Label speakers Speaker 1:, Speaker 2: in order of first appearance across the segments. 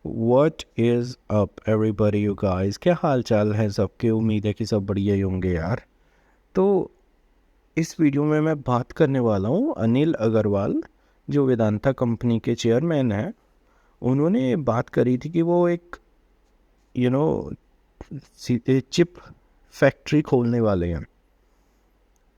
Speaker 1: What is up everybody you guys, क्या हाल चाल है सबके। उम्मीद है कि सब बढ़िया ही होंगे यार। तो इस वीडियो में मैं बात करने वाला हूँ अनिल अग्रवाल, जो वेदांता कंपनी के चेयरमैन हैं। उन्होंने बात करी थी कि वो एक यू नो चिप फैक्ट्री खोलने वाले हैं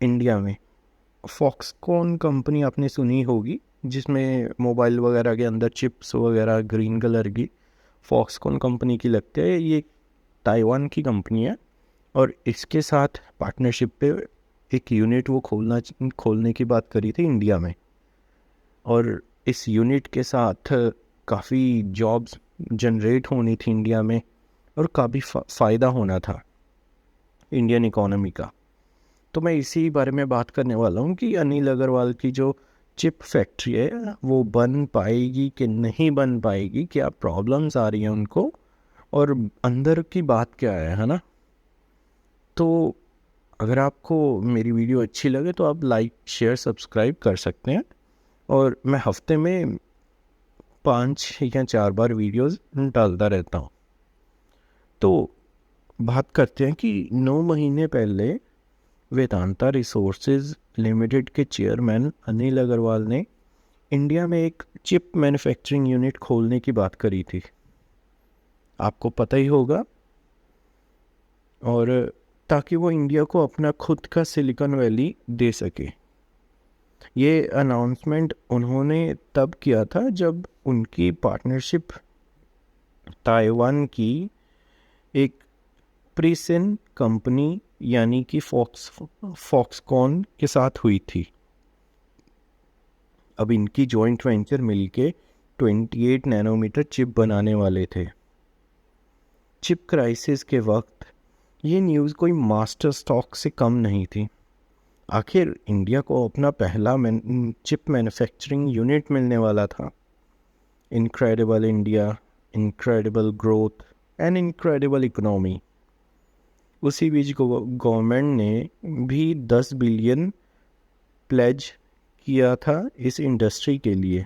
Speaker 1: इंडिया में। फॉक्सकॉन कंपनी आपने सुनी होगी, जिसमें मोबाइल वगैरह के अंदर चिप्स वगैरह ग्रीन कलर की फॉक्सकॉन कंपनी की लगती है। ये ताइवान की कंपनी है और इसके साथ पार्टनरशिप पे एक यूनिट वो खोलने की बात करी थी इंडिया में। और इस यूनिट के साथ काफ़ी जॉब्स जनरेट होनी थी इंडिया में और काफ़ी फ़ायदा होना था इंडियन इकोनॉमी का। तो मैं इसी बारे में बात करने वाला हूँ कि अनिल अग्रवाल की जो चिप फैक्ट्री है वो बन पाएगी कि नहीं बन पाएगी, क्या प्रॉब्लम्स आ रही हैं उनको और अंदर की बात क्या है ना। तो अगर आपको मेरी वीडियो अच्छी लगे तो आप लाइक शेयर सब्सक्राइब कर सकते हैं। और मैं हफ्ते में 5 या 4 बार वीडियोस डालता रहता हूँ। तो बात करते हैं कि 9 महीने पहले वेदांता रिसोर्सेज लिमिटेड के चेयरमैन अनिल अग्रवाल ने इंडिया में एक चिप मैन्युफैक्चरिंग यूनिट खोलने की बात करी थी, आपको पता ही होगा। और ताकि वो इंडिया को अपना खुद का सिलिकॉन वैली दे सके। ये अनाउंसमेंट उन्होंने तब किया था जब उनकी पार्टनरशिप ताइवान की एक प्रीसिन कंपनी यानी कि फॉक्सकॉन के साथ हुई थी। अब इनकी जॉइंट वेंचर मिलके 28 नैनोमीटर चिप बनाने वाले थे। चिप क्राइसिस के वक्त ये न्यूज़ कोई मास्टर स्टॉक से कम नहीं थी। आखिर इंडिया को अपना पहला चिप मैन्युफैक्चरिंग यूनिट मिलने वाला था। Incredible India, incredible growth and incredible economy. उसी बीच गवर्नमेंट ने भी 10 बिलियन प्लेज किया था इस इंडस्ट्री के लिए,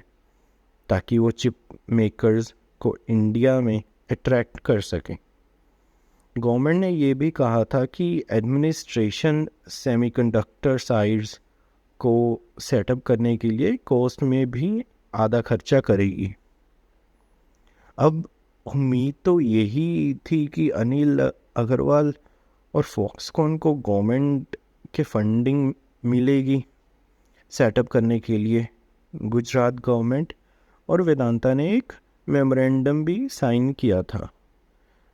Speaker 1: ताकि वो चिप मेकर्स को इंडिया में अट्रैक्ट कर सकें। गवर्नमेंट ने ये भी कहा था कि एडमिनिस्ट्रेशन सेमीकंडक्टर साइट्स को सेटअप करने के लिए कॉस्ट में भी आधा खर्चा करेगी। अब उम्मीद तो यही थी कि अनिल अग्रवाल और फॉक्सकॉन को गवर्नमेंट के फंडिंग मिलेगी सेटअप करने के लिए। गुजरात गवर्नमेंट और वेदांता ने एक मेमोरेंडम भी साइन किया था,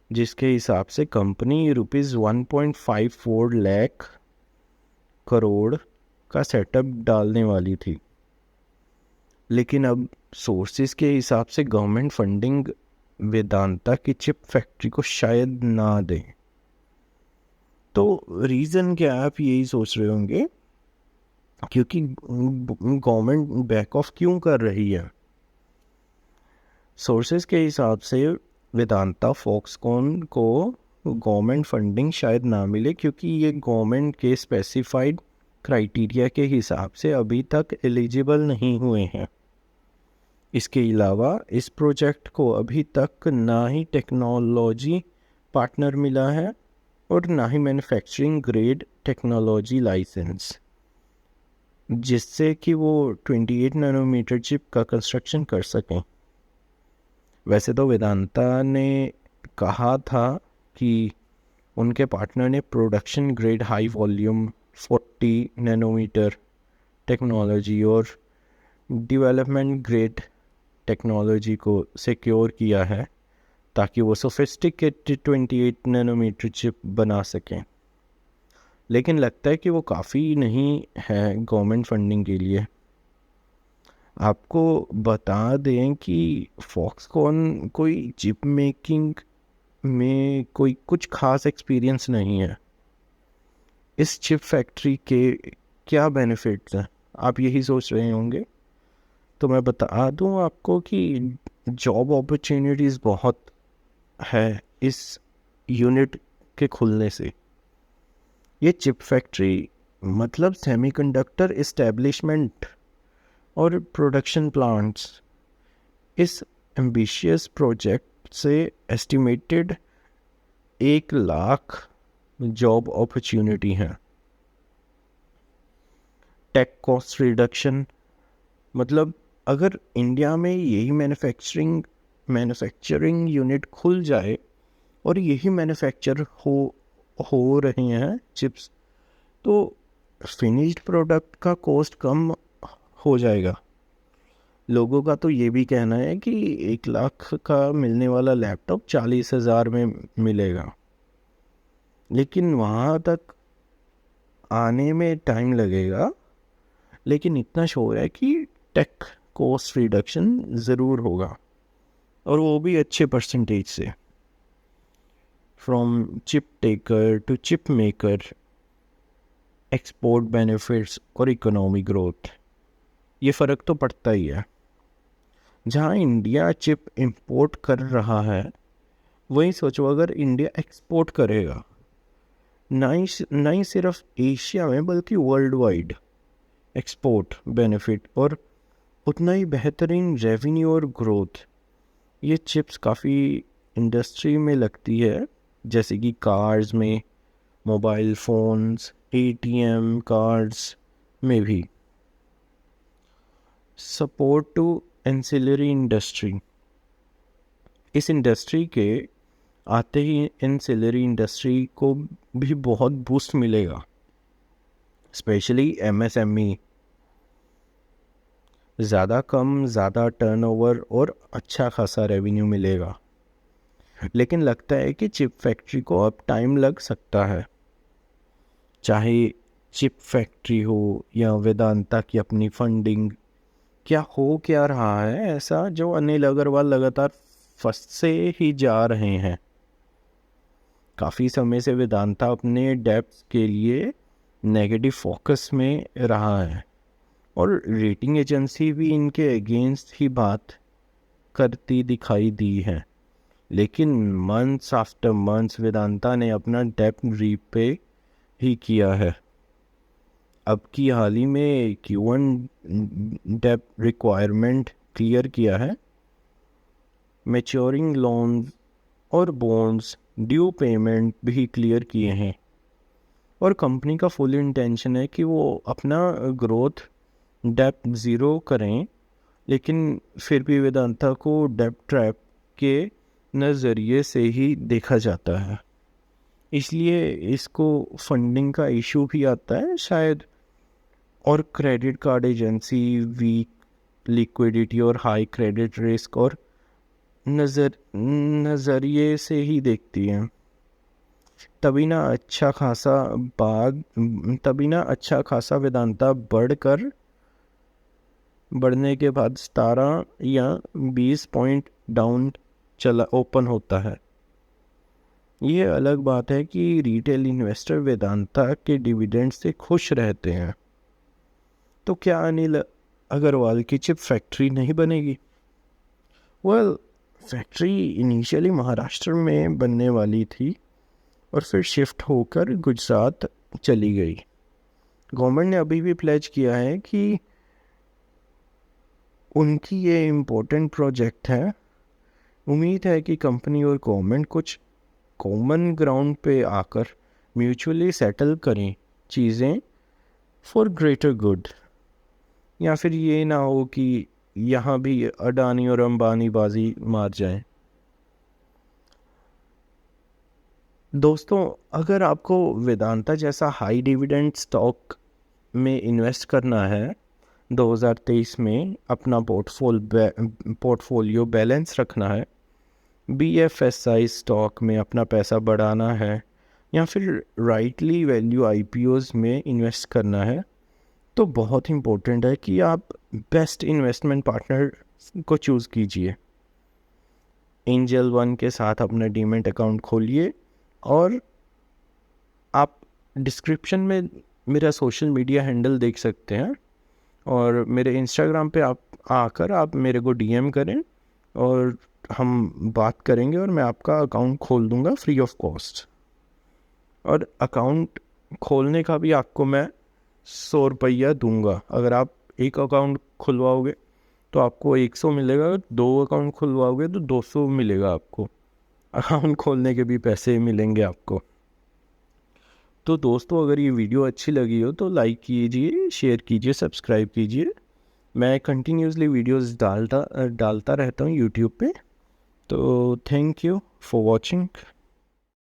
Speaker 1: जिसके हिसाब से कंपनी ₹1.54 लाख करोड़ का सेटअप डालने वाली थी। लेकिन अब सोर्सेज के हिसाब से गवर्नमेंट फंडिंग वेदांता की चिप फैक्ट्री को शायद ना दे। तो रीज़न क्या है, आप यही सोच रहे होंगे, क्योंकि गवर्नमेंट बैक ऑफ क्यों कर रही है। सोर्सेज के हिसाब से वेदांता फॉक्सकॉन को गवर्नमेंट फंडिंग शायद ना मिले, क्योंकि ये गवर्नमेंट के स्पेसिफाइड क्राइटेरिया के हिसाब से अभी तक एलिजिबल नहीं हुए हैं। इसके अलावा इस प्रोजेक्ट को अभी तक ना ही टेक्नोलॉजी पार्टनर मिला है और ना ही मैन्युफैक्चरिंग ग्रेड टेक्नोलॉजी लाइसेंस, जिससे कि वो 28 नैनोमीटर चिप का कंस्ट्रक्शन कर सकें। वैसे तो वेदांता ने कहा था कि उनके पार्टनर ने production grade high volume 40 nanometre technology और डेवलपमेंट ग्रेड टेक्नोलॉजी को सिक्योर किया है, ताकि वो सोफिस्टिकेटेड 28 नैनोमीटर चिप बना सकें। लेकिन लगता है कि वो काफ़ी नहीं है गवर्नमेंट फंडिंग के लिए। आपको बता दें कि फॉक्सकॉन कोई चिप मेकिंग में कोई कुछ खास एक्सपीरियंस नहीं है। इस चिप फैक्ट्री के क्या बेनिफिट्स हैं, आप यही सोच रहे होंगे। तो मैं बता दूं आपको कि जॉब अपॉर्चुनिटीज़ बहुत है इस यूनिट के खुलने से। ये चिप फैक्ट्री मतलब सेमीकंडक्टर एस्टेब्लिशमेंट और प्रोडक्शन प्लांट्स। इस एम्बिशियस प्रोजेक्ट से एस्टिमेटेड 1 लाख जॉब अपॉर्चुनिटी हैं। टेक कॉस्ट रिडक्शन, मतलब अगर इंडिया में यही मैन्युफैक्चरिंग यूनिट खुल जाए और यही मैन्युफैक्चर हो रहे हैं चिप्स, तो फिनिश्ड प्रोडक्ट का कॉस्ट कम हो जाएगा। लोगों का तो ये भी कहना है कि 1 लाख का मिलने वाला लैपटॉप 40,000 में मिलेगा, लेकिन वहाँ तक आने में टाइम लगेगा। लेकिन इतना श्योर है कि टेक कॉस्ट रिडक्शन ज़रूर होगा, और वो भी अच्छे परसेंटेज से। From chip taker to chip maker, export benefits और इकोनॉमी ग्रोथ, ये फ़र्क तो पड़ता ही है। जहाँ इंडिया चिप इंपोर्ट कर रहा है, वहीं सोचो अगर इंडिया एक्सपोर्ट करेगा, ना ही सिर्फ एशिया में बल्कि वर्ल्ड वाइड एक्सपोर्ट बेनिफिट और उतना ही बेहतरीन रेवेन्यू और ग्रोथ। ये चिप्स काफ़ी इंडस्ट्री में लगती है, जैसे कि कार्स में, मोबाइल फ़ोन्स, एटीएम कार्ड्स में भी। सपोर्ट टू एंसिलरी इंडस्ट्री, इस इंडस्ट्री के आते ही एंसिलरी इंडस्ट्री को भी बहुत बूस्ट मिलेगा, स्पेशली एमएसएमई। ज़्यादा कम ज़्यादा टर्नओवर और अच्छा खासा रेवेन्यू मिलेगा। लेकिन लगता है कि चिप फैक्ट्री को अब टाइम लग सकता है, चाहे चिप फैक्ट्री हो या वेदांता की अपनी फंडिंग। क्या रहा है ऐसा जो अनिल अग्रवाल लगातार फंसते ही जा रहे हैं? काफ़ी समय से वेदांता अपने डेब्ट्स के लिए नेगेटिव फोकस में रहा है, और रेटिंग एजेंसी भी इनके अगेंस्ट ही बात करती दिखाई दी है। लेकिन मंथ्स आफ्टर मंथ्स वेदांता ने अपना डेब्ट रीपे ही किया है। अब की हाल ही में Q1 डेब्ट रिक्वायरमेंट क्लियर किया है, मैच्योरिंग लोन्स और बॉन्ड्स ड्यू पेमेंट भी क्लियर किए हैं, और कंपनी का फुल इंटेंशन है कि वो अपना ग्रोथ डेब्ट ज़ीरो करें। लेकिन फिर भी वेदांता को डेब्ट ट्रैप के नज़रिए से ही देखा जाता है, इसलिए इसको फंडिंग का इशू भी आता है शायद, और credit card agency weak liquidity और हाई क्रेडिट रिस्क और नज़रिए से ही देखती हैं। तभी ना अच्छा खासा वेदांता बढ़ने के बाद 17 या 20 पॉइंट डाउन ओपन होता है। ये अलग बात है कि रिटेल इन्वेस्टर वेदांता के डिविडेंड से खुश रहते हैं। तो क्या अनिल अग्रवाल की चिप फैक्ट्री नहीं बनेगी? फैक्ट्री इनिशियली महाराष्ट्र में बनने वाली थी और फिर शिफ्ट होकर गुजरात चली गई। गवर्नमेंट ने अभी भी प्लेज किया है कि उनकी ये इम्पोर्टेंट प्रोजेक्ट है। उम्मीद है कि कंपनी और गवर्नमेंट कुछ कॉमन ग्राउंड पे आकर म्यूचुअली सेटल करें चीज़ें फॉर ग्रेटर गुड, या फिर ये ना हो कि यहाँ भी अडानी और अंबानी बाजी मार जाएं। दोस्तों, अगर आपको वेदांता जैसा हाई डिविडेंड स्टॉक में इन्वेस्ट करना है 2023 में, अपना पोर्टफोलियो बैलेंस रखना है, BFSI स्टॉक में अपना पैसा बढ़ाना है, या फिर राइटली वैल्यू IPOs में इन्वेस्ट करना है, तो बहुत इम्पोर्टेंट है कि आप बेस्ट इन्वेस्टमेंट पार्टनर को चूज़ कीजिए। एंजल वन के साथ अपना डीमैट अकाउंट खोलिए, और आप डिस्क्रिप्शन में मेरा सोशल मीडिया हैंडल देख सकते हैं, और मेरे इंस्टाग्राम पे आप मेरे को DM करें और हम बात करेंगे, और मैं आपका अकाउंट खोल दूंगा फ्री ऑफ कॉस्ट। और अकाउंट खोलने का भी आपको मैं 100 रुपया दूंगा। अगर आप एक अकाउंट खुलवाओगे तो आपको 100 मिलेगा, 2 अकाउंट खुलवाओगे तो 200 मिलेगा आपको, अकाउंट खोलने के भी पैसे मिलेंगे आपको। तो दोस्तों अगर ये वीडियो अच्छी लगी हो तो लाइक कीजिए, शेयर कीजिए, सब्सक्राइब कीजिए। मैं कंटिन्यूसली वीडियोस डालता रहता हूँ यूट्यूब पे। तो थैंक यू फॉर वॉचिंग।